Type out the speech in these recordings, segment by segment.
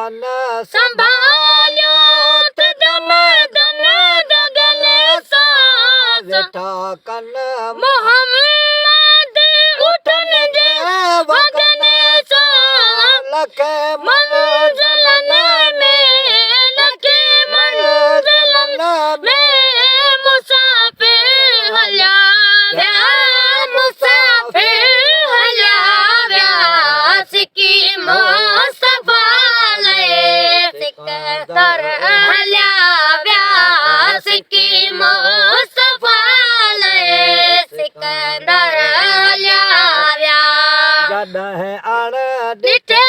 मन संभालियो त दन दन दगल सास वेठा कन मोहम्मद उठन जे वगन सा लख मंज़िलन में लख मंज़िलन में मुसाफ़िर हलिया विया मुसाफ़िर हलिया विया सिकी मुस्तफ़ा लए सिकंदर हलिया विया सिकी मुस्तफ़ा लए सिकंदर हलिया विया जॾहिं अण ॾिठे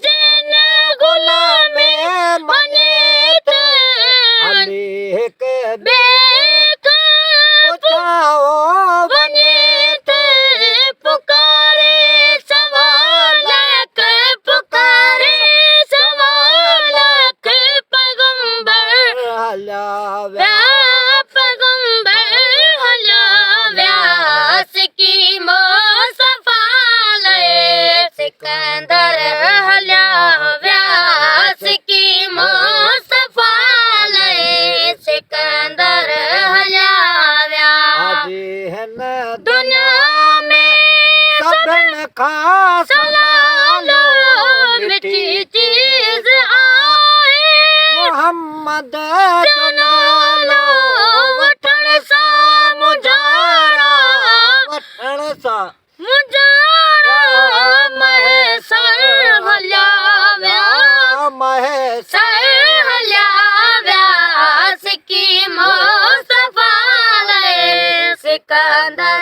जिन गुलामी मञे त हली हिकु बेकार पुछाओ वञे त पुकारे सवालक पुकारे सवालक पैगंबर हलिया विया पैगंबर हलिया विया सिकी मुस्तफ़ा लए सिकंदर हलिया विया सिकी मुस्तफ़ा लए सिकंदर हलिया विया हाजी हिन दुनिया में सभिनि खां सलालो मिठी चीज़ आहे मोहम्मद जो नालो वठण सां मुजारा वठण सां मुजारा महसर हलिया विया महेश सर हलिया विया सिकी मुस्तफ़ा लए सिकंदर